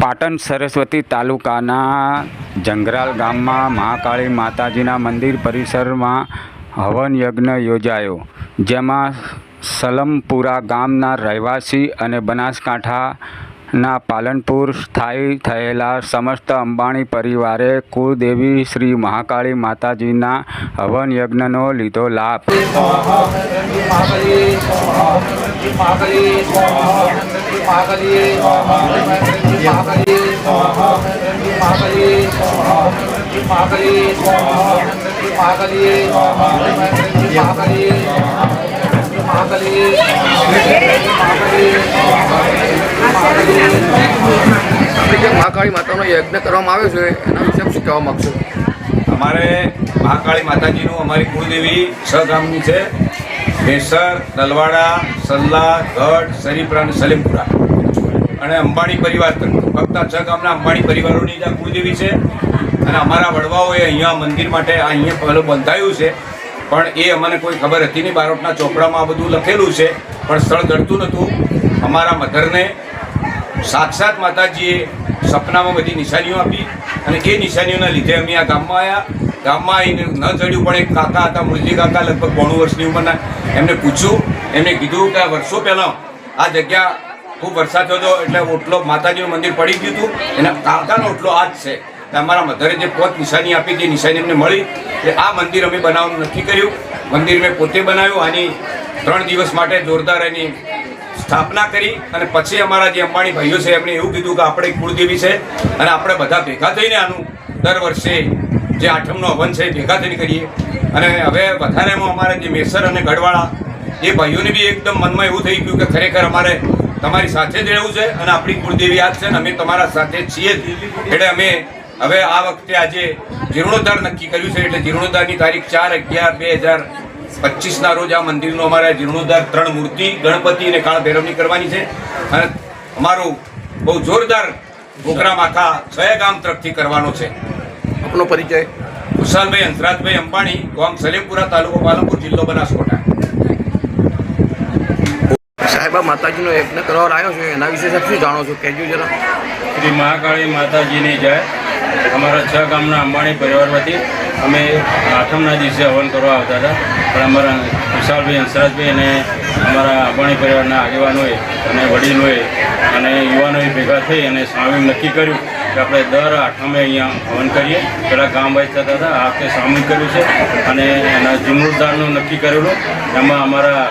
પાટણ સરસ્વતી તાલુકાના જંગરાલ ગામમાં મહાકાળી માતાજીના મંદિર પરિસરમાં હવન યજ્ઞ યોજાયો, જેમાં સલમપુરા ગામના રહેવાસી અને બનાસકાંઠાના પાલનપુર સ્થાયી થયેલા સમસ્ત અંબાણી પરિવારે કુળદેવી શ્રી મહાકાળી માતાજીના હવન યજ્ઞનો લીધો લાભ। મહાકાળી માતાનો યજ્ઞ કરવામાં આવ્યો છે, એના વિશે શું કહેવા માગશો? અમારે મહાકાળી માતાજીનું અમારી કુળદેવી 6 ગામની છે, બેસર, તલવાડા, સલ્લા, ગઢ, સરીપરા અને સલેમપુરા, અને અંબાણી પરિવાર ફક્ત 6 ગામના અંબાણી પરિવારોની જ આ કુળદેવી છે। અને અમારા વડવાઓએ અહીંયા મંદિર માટે અહીંયા પહેલું બંધાયું છે, પણ એ અમને કોઈ ખબર હતી નહીં। બારોટના ચોપડામાં આ બધું લખેલું છે, પણ સ્થળ જડતું નહોતું। અમારા મધરને સાક્ષાત માતાજીએ સપનામાં બધી નિશાનીઓ આપી, અને એ નિશાનીઓના લીધે અમે આ ગામમાં આવ્યા। ગામમાં આવીને ન ચડ્યું, પણ એક કાકા હતા, મુરજી કાકા, લગભગ 92 વર્ષની ઉંમરના, એમને પૂછ્યું, એમને કીધું કે વર્ષો પહેલાં આ જગ્યા ખૂબ વરસાદ થયો હતો, એટલે ઓટલો માતાજીનું મંદિર પડી ગયું હતું, એના કાકાનો ઓટલો આ જ છે। અમારા મધરે જે પોત નિશાની આપી, તે નિશાની એમને મળી, એટલે આ મંદિર અમે બનાવવાનું નક્કી કર્યું। મંદિર મેં પોતે બનાવ્યું, આની 3 દિવસ માટે જોરદાર એની સ્થાપના કરી, અને પછી અમારા જે અંબાણી ભાઈઓ છે એમણે એવું કીધું કે આપણે કુળદેવી છે, અને આપણે બધા ભેગા થઈને આનું દર વર્ષે જે આઠમનો હવન છે એ ભેગા થઈને કરીએ। અને હવે વધારેમાં અમારે જે મેસર અને ગઢવાળા એ ભાઈઓને બી એકદમ મનમાં એવું થઈ ગયું કે ખરેખર અમારે તમારી સાથે જ રહેવું છે, અને આપણી કુળદેવી આ છે, ને અમે તમારા સાથે છીએ જ। એટલે અમે હવે આ વખતે આજે જીર્ણોદ્ધાર નક્કી કર્યું છે, એટલે જીર્ણોદ્ધારની તારીખ 4/11/2025ના રોજ આ મંદિરનો અમારા જીર્ણોદ્ધાર 3 મૂર્તિ, ગણપતિ અને કાળ ભૈરવની કરવાની છે, અને અમારું બહુ જોરદાર પ્રોગ્રામ આખા 6 ગામ તરફથી કરવાનો છે। આપનો પરિચય? કુશાલભાઈ હંસરાજભાઈ અંબાણી, ગામ સલેમપુરા, તાલુકો પાલનપુર, જિલ્લો બનાસકાંઠા। સાહેબ, આ માતાજીનો યજ્ઞ કરવા આવ્યો છે, એના વિશે શું જાણો છો, કહેજો જરા। શ્રી મહાકાળી માતાજીની જય। અમારા 6 ગામના અંબાણી પરિવારમાંથી અમે આઠમના દિવસે હવન કરવા આવતા હતા, પણ અમારા વિશાલભાઈ હંસરાજભાઈ અને અમારા અંબાણી પરિવારના આગેવાનોએ અને વડીલોએ અને યુવાનોએ ભેગા થઈ અને સ્વામી નક્કી કર્યું કે આપણે દર આઠમે અહીંયા હવન કરીએ। પહેલાં ગામ વાઇઝ થતા હતા, આ વખતે સામૂહિક કર્યું છે, અને એના જીર્ણોદ્ધારનું નક્કી કરેલું। એમાં અમારા